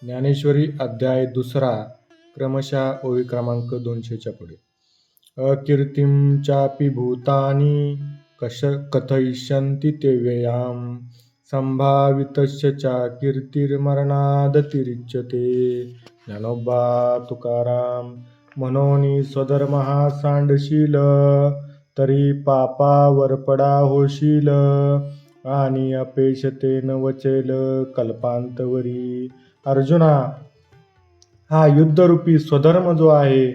ज्ञानेश्वरी अध्याय 2 क्रमशः ओळी क्रमांक 200च्या पुढे. अकीर्तिं चापि भूतानि कथयिष्यन्ति ते व्ययां संभावितस्य च कीर्तिर्मरणादतिरिच्यते. ज्ञानोबा तुकाराम. म्हणोनी स्वधर्मः सांडशील तरी पापावर पडा होशील आणि अपेक्षतेन वचेल कल्पांतवरी. अर्जुना, हा युद्धरूपी स्वधर्म जो आहे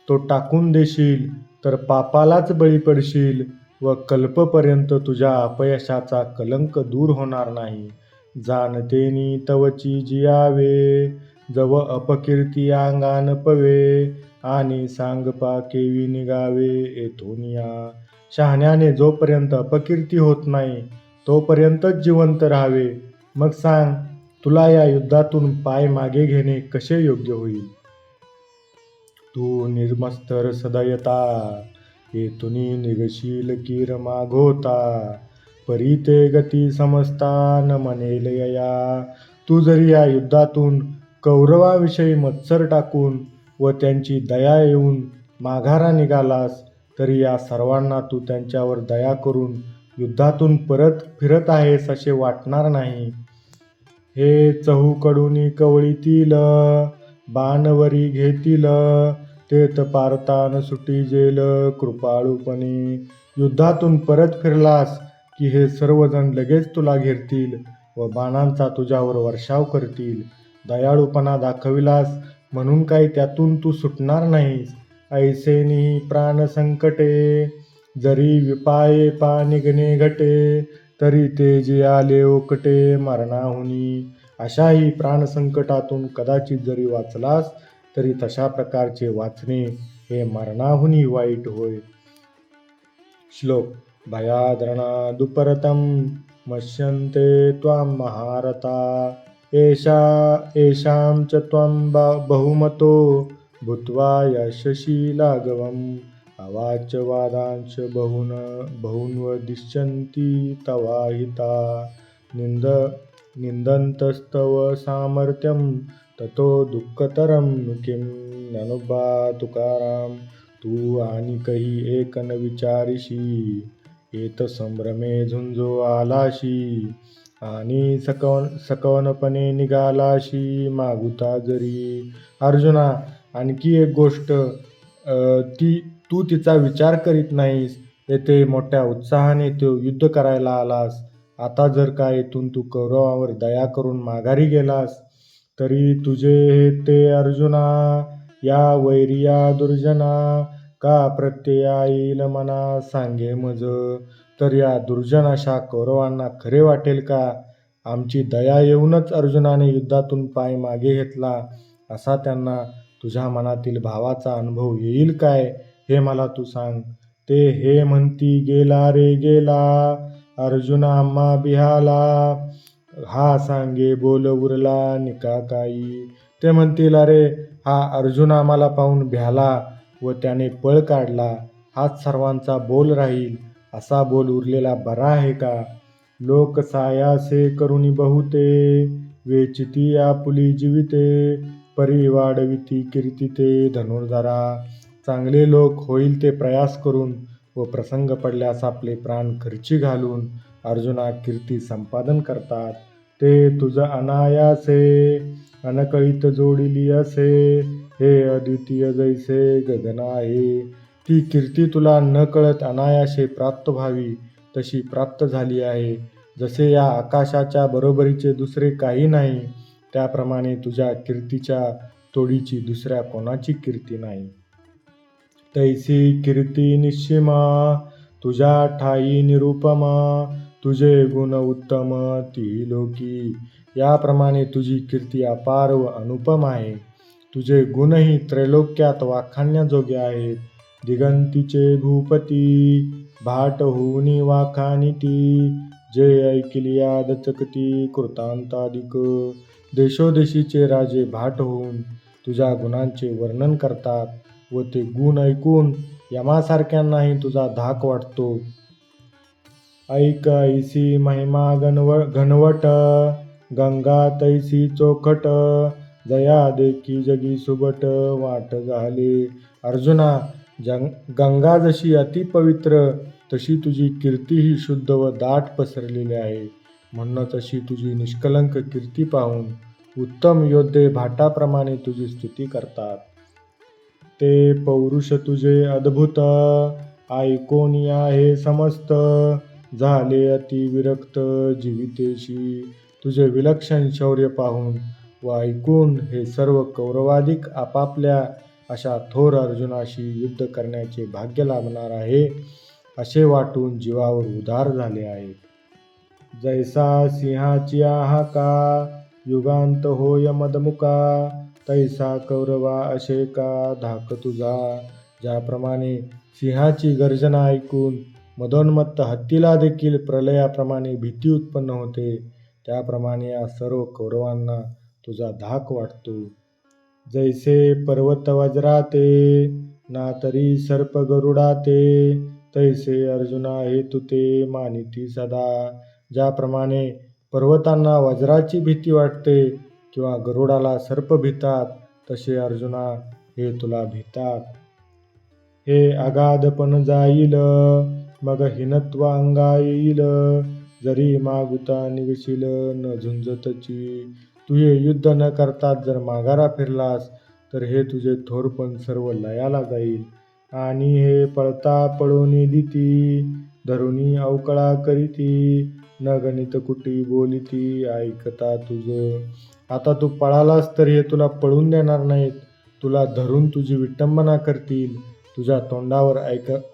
तो टाकून देशील तर पापालाच बळी पडशील व कल्पपर्यंत तुझ्या अपयशाचा कलंक दूर होणार नाही. जाणतेनी तवची जियावे जव अपकीर्ती अंगान पवे आणि सांगपा केवी निघावे येथोनिया. शहाण्याने जोपर्यंत अपकीर्ती होत नाही तोपर्यंतच जिवंत राहावे. मग सांग, तुला या युद्धातून पाय मागे घेणे कसे योग्य होईल? तू निर्मस्तर सदयता येथुनी निघशील कीर मागोता परी ते गती समजता न म्हणेल यया. तू जरी या युद्धातून कौरवाविषयी मत्सर टाकून व त्यांची दया येऊन माघारा निघालास तरी या सर्वांना तू त्यांच्यावर दया करून युद्धातून परत फिरत आहेस असे वाटणार नाही. हे चहूकडून कवळीतील बाणवरी घेतील तेत पारतान सुटी जेल कृपाळूपणे. युद्धातून परत फिरलास की हे सर्वजण लगेच तुला घेरतील व बाणांचा तुझ्यावर वर्षाव करतील. दयाळूपणा दाखविलास म्हणून काही त्यातून तू सुटणार नाहीस. ऐसेनी प्राण संकटे जरी विपाये पा निघणे घटे तरी ते जे आले ओकटे मरणाहुनी. अशाही प्राणसंकटातून कदाचित जरी वाचलास तरी तशा प्रकारचे वाचणे हे मरणाहुनी वाईट होय. श्लोक. भयाद्रणादुपरतं मत्स्यन्ते त्वां महारथा येषां च त्वं बहुमतो भूत्वा यशसि लाघवम्. अवाच वादांश बहुन्वदिष्यन्ति तवाहिता निंदन्तस्तव सामर्थ्यं ततो दुःखतरं किं. ज्ञानोबा तुकाराम. तू आणि काही एक न विचारिशी येत संभ्रमे झुंजो आलाशी आणि सकवनपणे निघालाशी मागुता जरी. अर्जुना, आणखी एक गोष्ट, तू तिचा विचार करीत नाहीस. येथे मोठ्या उत्साहाने तू युद्ध करायला आलास. आता जर का येथून तू कौरवावर दया करून माघारी गेलास तरी तुझे हे ते अर्जुना या वैरिया दुर्जना का प्रत्यया येईल मना सांगे मज. तर या दुर्जन अशा कौरवांना खरे वाटेल का? आमची दया येऊनच अर्जुनाने युद्धातून पाय मागे घेतला असा त्यांना तुझ्या मनातील भावाचा अनुभव येईल काय, हे मला तू सांग. ते हे म्हणती गेला रे गेला अर्जुना आम्हा बिहाला हा सांगे बोल उरला निका काही. ते म्हणतील, अरे हा अर्जुन आम्हाला पाहून भ्याला व त्याने पळ काढला, हाच सर्वांचा बोल राहील. असा बोल उरलेला बरा आहे का? लोक सायासे करुणी बहुते वेचिती आपुली जीविते परी वाढविती कीर्तिते धनुर्धरा. चांगले लोक होईल ते प्रयास करून व प्रसंग पडल्यास आपले प्राण खर्ची घालून अर्जुना कीर्ती संपादन करतात. ते तुझ अनायासे अनकळीत जोडिली असे हे अद्वितीय जैसे गगन आहे. ती कीर्ती तुला न कळत अनायासे प्राप्त व्हावी तशी प्राप्त झाली आहे. जसे या आकाशाच्या बरोबरीचे दुसरे काही नाही त्याप्रमाणे तुझ्या कीर्तीच्या तोडीची दुसऱ्या कोणाची कीर्ती नाही. तैसी कीर्ती निश्चिमा तुझ्या ठाई निरुपमा तुझे गुण उत्तम ती लोकी. याप्रमाणे तुझी कीर्ती अपार व अनुपम आहे. तुझे गुणही त्रैलोक्यात वाखाणण्याजोगे आहेत. दिगंतीचे भूपती भाट होऊनी वाखाणिती जे ऐकिलिया दचकती कृतांतादिक. देशोदेशीचे राजे भाट होऊन तुझ्या गुणांचे वर्णन करतात व ते गुण ऐकून यमासारख्यांनाही तुझा धाक वाटतो. ऐक ऐसी महिमा घनवट गंगा तैसी चोखट जया देखी जगी सुबट वाट झाले. अर्जुना, गंगा जशी अतिपवित्र तशी तुझी कीर्ती ही शुद्ध व दाट पसरलेली आहे. म्हणूनच अशी तुझी निष्कलंक कीर्ती पाहून उत्तम योद्धे भाटाप्रमाणे तुझी स्तुती करतात. ते पौरुष तुझे अद्भुत ऐकून आहे समस्त, झाले अति विरक्त जीवितेशी. तुझे विलक्षण शौर्य पाहून व ऐकून हे सर्व कौरवाधिक आपापल्या अशा थोर अर्जुनाशी युद्ध करण्याचे भाग्य लाभणार आहे असे वाटून जीवावर उदार झाले आहे. जैसा सिंहाची आहाका युगांत होय मदमुका, तैसा कौरवा असे का धाक तुझा. ज्याप्रमाणे सिंहाची गर्जना ऐकून मदोन्मत्त हत्तीला देखील प्रलयाप्रमाणे भीती उत्पन्न होते, त्याप्रमाणे या सर्व कौरवांना तुझा धाक वाटतो. जैसे पर्वत वज्राते ना तरी सर्प गरुडाते, तैसे अर्जुना हेतु ते मानिती सदा. ज्याप्रमाणे पर्वतांना वज्राची भीती वाटते किंवा गरुडाला सर्प भीतात, तसे अर्जुना हे तुला भीतात. हे अगाधपण जाईल मग हिनत्व अंगा येईल, जरी मागुता निघशील न झुंजतची. तू हे युद्ध न करतात जर माघारा फिरलास तर हे तुझे थोरपण सर्व लयाला जाईल. आणि हे पळता पळून दिती धरुणी अवकळा करीती, न गणित कुटी बोलिती ऐकता तुझ. आता तू पळालास तर हे तुला पळून देणार नाहीत, तुला धरून तुझी विटंबना करतील, तुझ्या तोंडावर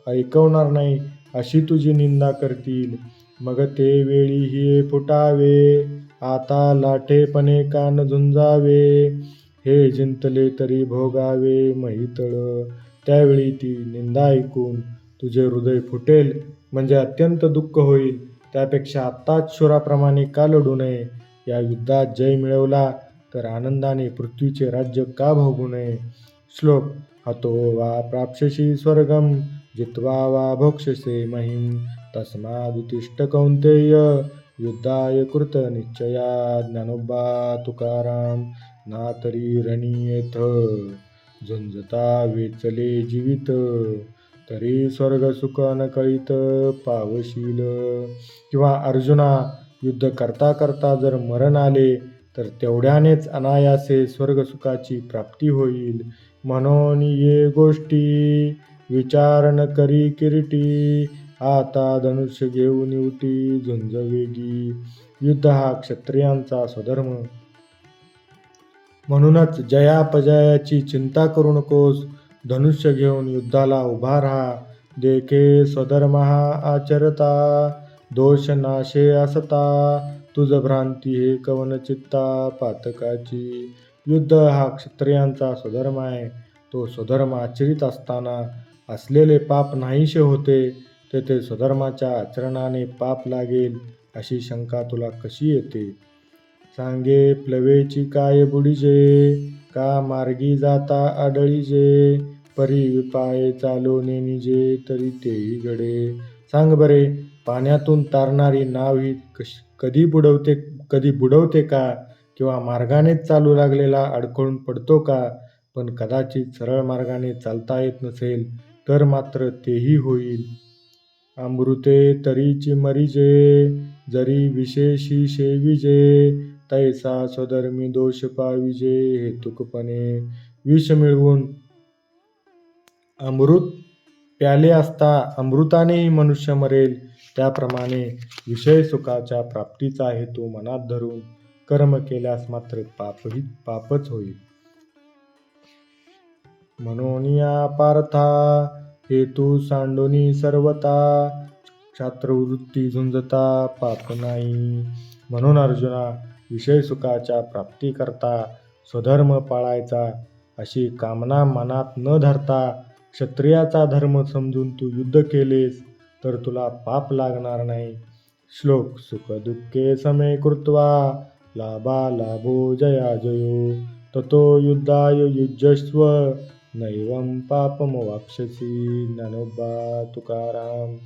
ऐकवणार नाही अशी तुझी निंदा करतील. मग ते वेळी हे फुटावे, आता लाठेपणे कान झुंजावे, हे जिंतले तरी भोगावे महितळ. त्यावेळी ती निंदा ऐकून तुझे हृदय फुटेल, म्हणजे अत्यंत दुःख होईल. त्यापेक्षा आत्ताच शूराप्रमाणे का लढू नये. या युद्धात जय मिळवला तर आनंदाने पृथ्वीचे राज्य का भोगू नये. श्लोक. हतो वा प्राप्स्यसि स्वर्गं जित्वा वा भोक्ष्यसे महिं, तस्मादुत्तिष्ठ कौन्तेय युद्धाय कृत निश्चया. ज्ञानोबा तुकाराम. ना तरी रणी येथ झुंजता वेचले जीवित, तरी स्वर्ग सुख अनकळीत पावशील. किंवा अर्जुना, युद्ध करता करता जर मरण आले तर तेवढ्यानेच अनायासे स्वर्गसुखाची प्राप्ती होईल. म्हणून ये गोष्टी विचार न करी किरीटी, आता धनुष्य घेऊन उठी झुंज वेगी. युद्ध हा क्षत्रियांचा स्वधर्म. म्हणूनच जयापजयाची चिंता करू नकोस. धनुष्य घेऊन युद्धाला उभा राहा. देखे स्वधर्म हा आचरता, दोष नाशे असता, तुझ भ्रांती हे कवन चित्ता पातकाची. युद्ध हा क्षत्रियांचा स्वधर्म आहे. तो स्वधर्म आचरित असताना असलेले पाप नाहीसे होते, तेथे स्वधर्माच्या आचरणाने पाप लागेल अशी शंका तुला कशी येते. सांगे प्लवेची काय बुडिजे, का मार्गी जाता आडळीजे, परी विपाये चालो नेनिजे तरी तेही घडे. सांग बरे, पाण्यातून तारणारी नाव ही कधी बुडवते का, किंवा मार्गानेच चालू लागलेला अडखळून पडतो का. पण कदाचित सरळ मार्गाने चालता येत नसेल तर मात्र तेही होईल. अमृते तरीची मरिजे, जरी विशेषी सेविजे, तैसा स्वधर्मी दोष पाविजे हेतुकपणे. विष मिळवून अमृत प्याले असता अमृतानेही मनुष्य मरेल, त्याप्रमाणे विषय सुखाच्या प्राप्तीचा हेतू मनात धरून कर्म केल्यास मात्र पापच होईल. म्हणून या पार्था हेतू सांडूनी सर्वता, क्षात्रवृत्ती झुंजता पाप नाही. म्हणून अर्जुना, विषय सुखाच्या प्राप्तीकरता स्वधर्म पाळायचा अशी कामना मनात न धरता क्षत्रियाचा धर्म समजून तू युद्ध केलेस तर तुला पाप लागणार नाही. श्लोक. सुख दुःखे समे कृत्वा लाभा लाभो जया जयो, ततो युद्धाय युज्यस्व नैवं पापमवाप्स्यसि. ज्ञानोबा तुकाराम.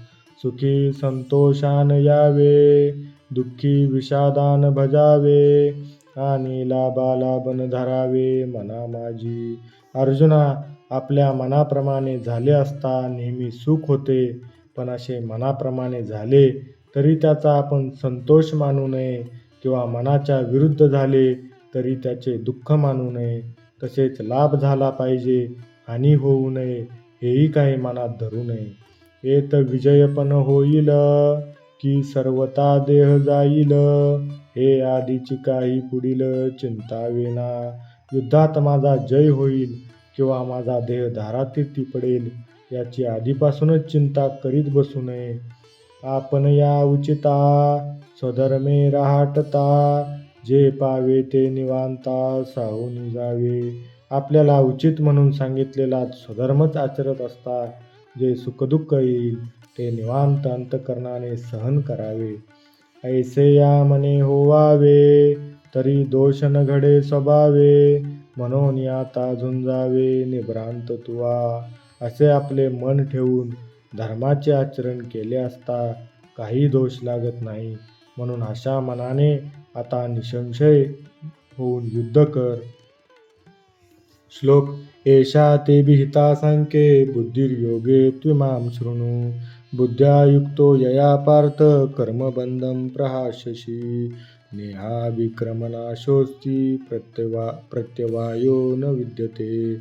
सुखी संतोषान यावे, दुःखी विषादान भजावे, आणि लाभालाभ न धरावे मना माझी. अर्जुना, आपल्या मनाप्रमाणे झाले असता नेहमी सुख होते, पण असे मनाप्रमाणे झाले तरी त्याचा आपण संतोष मानू नये किंवा मनाच्या विरुद्ध झाले तरी त्याचे दुःख मानू नये. तसेच लाभ झाला पाहिजे, हानी होऊ नये, हेही काही मनात धरू नये. येत विजय पण होईल, की सर्वता देह जाईल, हे आधीची काही पुढील चिंतावेना. युद्धात माझा जय होईल किंवा माझा देह धारातीर्थी पडेल याची आधीपासूनच चिंता करीत बसू नये. आपण या उचिता स्वधर्मे राहटता, जे पावे ते निवांता साहून जावे. आपल्याला उचित म्हणून सांगितलेला स्वधर्मच आचरत असता जे सुखदुःख येईल ते निवांत अंतःकरणाने सहन करावे. ऐसे या मने होवावे, तरी दोष न घडे स्वभावे, म्हणून आता झुंजावे निभ्रांत तुवा. असे आपले मन ठेवून धर्माचे आचरण केले असता काही दोष लागत नाही. म्हणून अशा मनाने आता निसंशय होऊन युद्ध कर. श्लोक. एषा ते विहिता सांख्ये बुद्धिर्योगे त्विमां शृणु. बुद्ध्या युक्तो यया पार्थ कर्मबंधं प्रहास्यसि. नेहाभिक्रमनाशोऽस्ति प्रत्यवायो न विद्यते.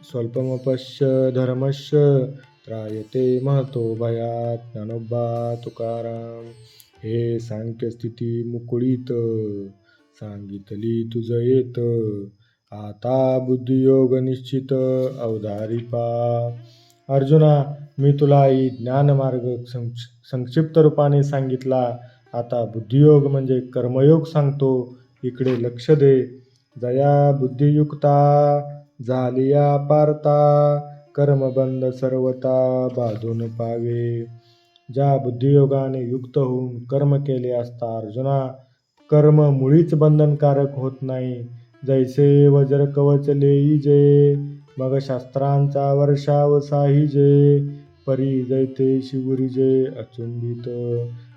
स्वल्पमपश्य धर्मस्य त्रायते महतो भयात्. ज्ञानोबा तुकाराम. हे सांख्यस्थिती मुकुळीत सांगितली तुझ येत. आता बुद्धियोग निश्चित अवधारी पा. अर्जुना, मी तुला ही ज्ञानमार्ग संक्षिप्त रूपाने सांगितला. आता बुद्धियोग म्हणजे कर्मयोग सांगतो. इकडे लक्ष दे. जया बुद्धियुक्ता झालिया पार्था, कर्मबंध सर्वता बांधून पावे. ज्या बुद्धियोगाने युक्त होऊन कर्म केले असता अर्जुना, कर्म मुळीच बंधनकारक होत नाही. जैसे वज्र कवच लेईजे, मग शास्त्रांचा वर्षाव साहिजे, परी जैते शिवरिजे अचुंबित.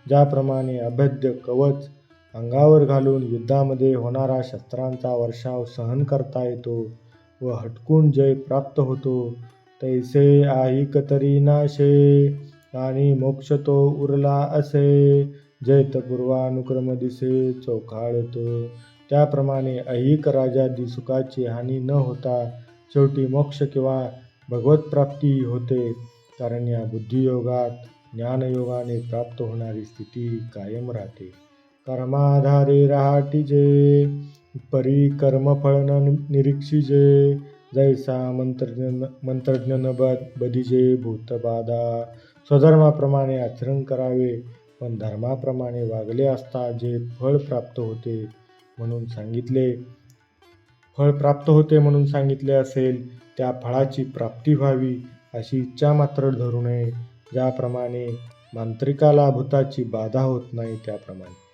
ज्याप्रमाणे अभेद्य कवच अंगावर घालून युद्धामध्ये होणारा शस्त्रांचा वर्षाव सहन करता येतो व हटकून जय प्राप्त होतो, तैसे आहिक तरी नाशे आणि मोक्ष तो उरला असे. जैत पूर्वानुक्रम दिसे चोखाळत. त्याप्रमाणे ऐहिक राजादी सुखाची हानी न होता शेवटी मोक्ष किंवा भगवत प्राप्ती होते. कारण या बुद्धियोगात ज्ञानयोगाने प्राप्त होणारी स्थिती कायम राहते. कर्माधारे राहाटीजे, परी कर्मफळ न निरीक्षिजे. जैसा मंत्रज्ञ न बदिजे भूतबाधा. स्वधर्माप्रमाणे आचरण करावे, पण धर्माप्रमाणे वागले असता जे फळ प्राप्त होते म्हणून सांगितले असेल त्या फळाची प्राप्ती व्हावी अशी इच्छा मात्र धरू नये. ज्याप्रमाणे मांत्रिकाला भूताची बाधा होत नाही त्याप्रमाणे.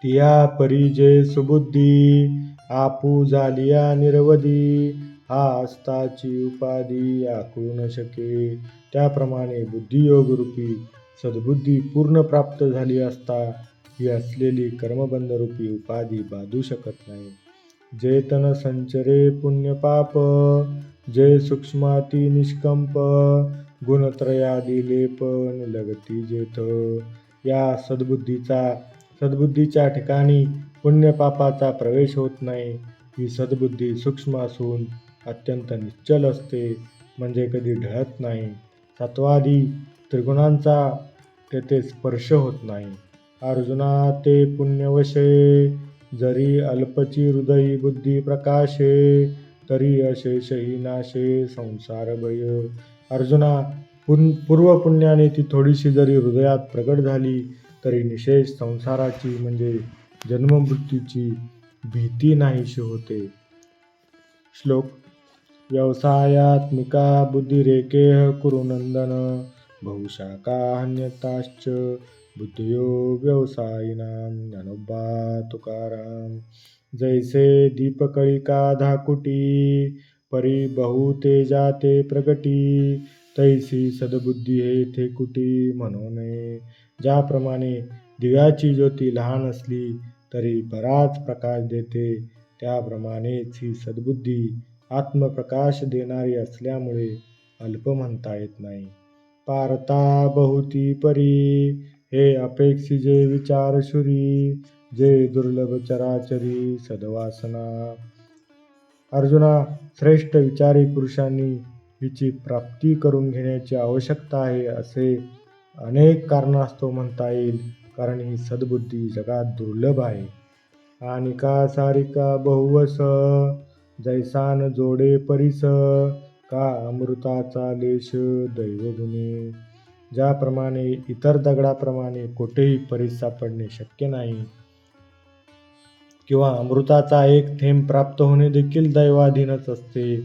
तिया परी जे सुबुद्धी, आपू झालिया निरवधी. हा असताची उपाधी आकळू न शके. त्याप्रमाणे बुद्धियोग रूपी सद्बुद्धी पूर्ण प्राप्त झाली असता ही असलेली कर्मबंध रूपी उपाधी बाधू शकत नाही. जे तन संचरे पुण्यपाप, जे सूक्ष्माती निष्कंप. गुणत्रयादी लेप निलगती जेथ. या सद्बुद्धीच्या ठिकाणी पुण्यपापाचा प्रवेश होत नाही. ही सद्बुद्धी सूक्ष्म असून अत्यंत निश्चल असते, म्हणजे कधी ढळत नाही. सत्वादी त्रिगुणांचा तेथे स्पर्श होत नाही. अर्जुना, ते पुण्यवशे जरी अल्पची हृदयी बुद्धी प्रकाशे, तरी अशेषही नाशे संसार भय. अर्जुना, पूर्वपुण्याने ती थोडीशी जरी हृदयात प्रगट झाली तरी निशेष संसाराची म्हणजे जन्ममृत्यूची भीती नाहीशी होते. श्लोक. व्यवसायात्मिका बुद्धिरेकेह कुरु नंदन, बहुशाखा हन्यताश्च बुद्धयो व्यवसायिनां. ज्ञानोबा तुकाराम. जैसे दीपकळिका धाकुटी, परी बहु तेजाते प्रगटी. तैसी सद्बुद्धी हे थेकुटी म्हणू नये. ज्याप्रमाणे दिव्याची ज्योती लहान असली तरी बराच प्रकाश देते. त्याप्रमाणेच ही सद्बुद्धी आत्मप्रकाश देणारी असल्यामुळे अल्प म्हणता येत नाही. पारता बहुती परी, हे अपेक्षिजे विचारशुरी, जे दुर्लभ चराचरी सद्वासना. अर्जुना, श्रेष्ठ विचारी पुरुषांनी हिची प्राप्ती करून घेण्याची आवश्यकता आहे असे अनेक कारणास्तव म्हणता येईल. कारण ही सद्बुद्धी जगात दुर्लभ आहे. आणि का सारिका बहुवस, जैसान जोडे परीस, का अमृताचा लेश दैवगुणे. ज्याप्रमाणे इतर दगडाप्रमाणे कोठेही परीस सापडणे शक्य नाही किंवा अमृताचा एक थेंब प्राप्त होणे देखील दैवाधीनच असते,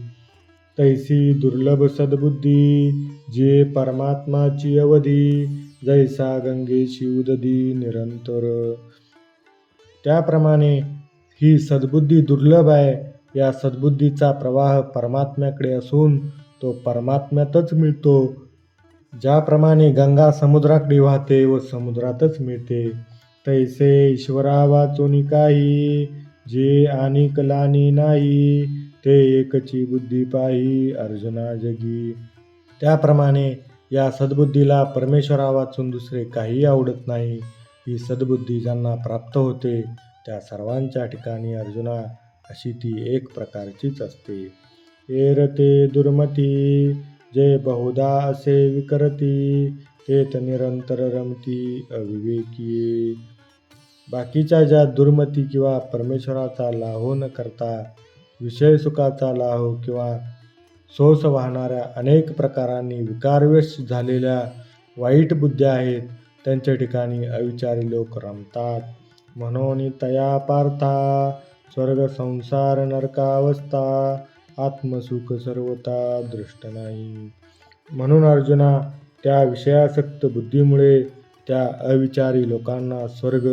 तैसी दुर्लभ सद्बुद्धी जे परमात्माची अवधी, जैसा गंगेशी उदधी निरंतर. त्याप्रमाणे ही सद्बुद्धी दुर्लभ आहे. या सद्बुद्धीचा प्रवाह परमात्म्याकडे असून तो परमात्म्यातच मिळतो. ज्याप्रमाणे गंगा समुद्राकडे वाहते व समुद्रातच मिळते, तैसे ईश्वरा वाचून काही, जे आनिक लानी नाही, ते एकची बुद्धी पाही अर्जुना जगी. त्याप्रमाणे या सद्बुद्धीला परमेश्वरा वाचून दुसरे काही आवडत नाही. ही सद्बुद्धी ज्यांना प्राप्त होते त्या सर्वांच्या ठिकाणी अर्जुना अशी ती एक प्रकारचीच असते. एरते दुर्मती, जे बहुधा असे विकरती, तेत निरंतर रमती अविवेकी. बाकीच्या ज्या दुर्मती किंवा परमेश्वराचा लाहो न करता विषय सुखाचा लाहो किंवा सोस वाहणाऱ्या अनेक प्रकारांनी विकारवश झालेल्या वाईट बुद्ध्या आहेत, त्यांच्या ठिकाणी अविचारी लोक रमतात. म्हणून तया पार्था, स्वर्ग संसार नरकावस्था, आत्मसुख सर्वता दृष्ट नाही. म्हणून अर्जुना, त्या विषयासक्त बुद्धीमुळे त्या अविचारी लोकांना स्वर्ग,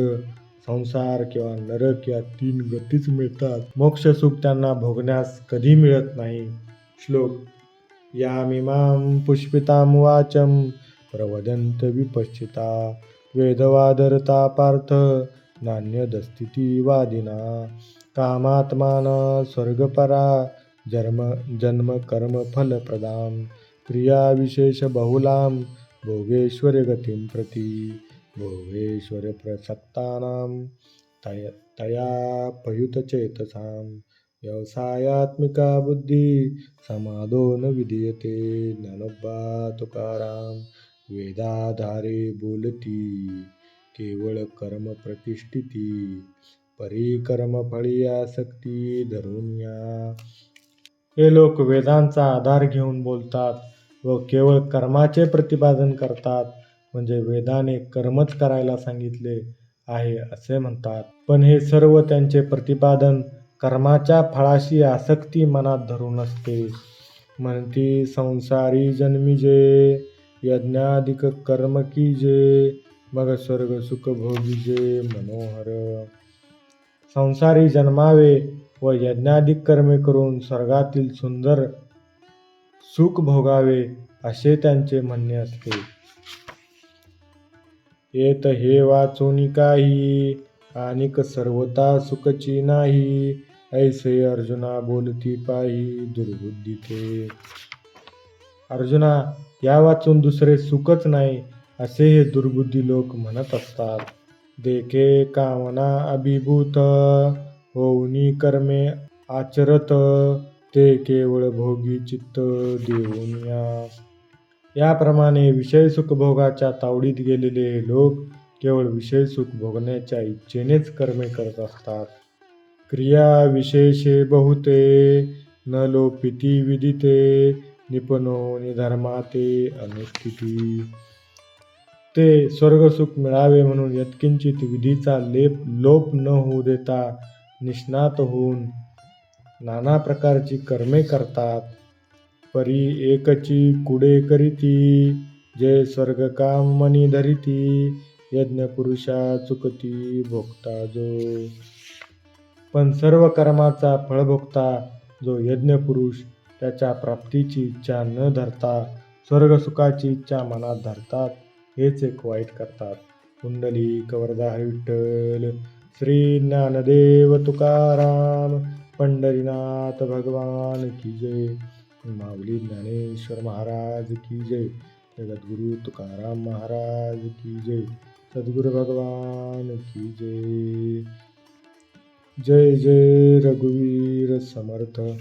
संसार किंवा नरक या 3 गतीच मिळतात. मोक्षसुख त्यांना भोगण्यास कधी मिळत नाही. श्लोक. यामिमां पुष्पितां वाचं प्रवदन्त विपश्चिता, वेदवादरता पार्थ नान्यदस्तीति वादिना. कामात्मान स्वर्गपरा जन्म कर्म फलप्रदां, क्रिया विशेष बहुलां भोगेश्वर गतिं प्रति. भोगेश्वर प्रसक्तानां तया पयुतचेतसां, व्यवसायात्मिका बुद्धी समादो न विधीयते. ज्ञानोबा तुकाराम. वेदाधारे बोलती, केवळ कर्म प्रतिष्ठिती, परी कर्म फळी आसक्ती धरून या. हे लोक वेदांचा आधार घेऊन बोलतात व केवळ कर्माचे प्रतिपादन करतात, म्हणजे वेदाने कर्मच करायला सांगितले आहे असे म्हणतात. पण हे सर्व त्यांचे प्रतिपादन कर्माच्या फळाशी आसक्ती मनात धरून असते. म्हणती संसारी जन्मिजे, यज्ञाधिक कर्म कीजे, मग स्वर्ग सुख भोगीजे मनोहर. संसारी जन्मावे व यज्ञाधिक कर्मे करून स्वर्गातील सुंदर सुख भोगावे असे त्यांचे म्हणणे असते. येत हे वाचून काही, आनिक सर्वता सुखची नाही, ऐसे अर्जुना बोलती पाही दुर्बुद्धी ते. अर्जुना, या वाचून दुसरे सुखच नाही असे हे दुर्बुद्धी लोक म्हणत असतात. देखे कामना अभिभूत, होऊनी कर्मे आचरत, ते केवळ भोगी चित्त देऊन या. याप्रमाणे विषयसुख भोगाच्या तावडीत गेलेले हे लोक केवळ विषयसुख भोगण्याच्या इच्छेनेच कर्मे करत असतात. क्रिया विशेषे बहुते, न लोपिती विदिते, निपुणो निधर्माते अनुष्ठिती. ते स्वर्गसुख मिळावे म्हणून यत्किंचित विधीचा लोप न होऊ देता निष्णात होऊन नाना प्रकारची कर्मे करतात. परी एकची कुडे करीती, जे स्वर्ग काम मनी धरिती, यज्ञ पुरुषा चुकती भोगता जो. पण सर्व कर्माचा फळभोगता जो यज्ञ पुरुष त्याच्या प्राप्तीची इच्छा न धरता स्वर्गसुखाची इच्छा मनात धरतात, हेच एक वाईट करतात. कुंडलिक वरदा विठ्ठल. श्री ज्ञानदेव तुकाराम पंढरीनाथ भगवान की जय. माऊली ज्ञानेश्वर महाराज की जय. जगद्गुरु तुकाराम महाराज की जय. सद्गुरु भगवान की जय. जय जय रघुवीर समर्थ.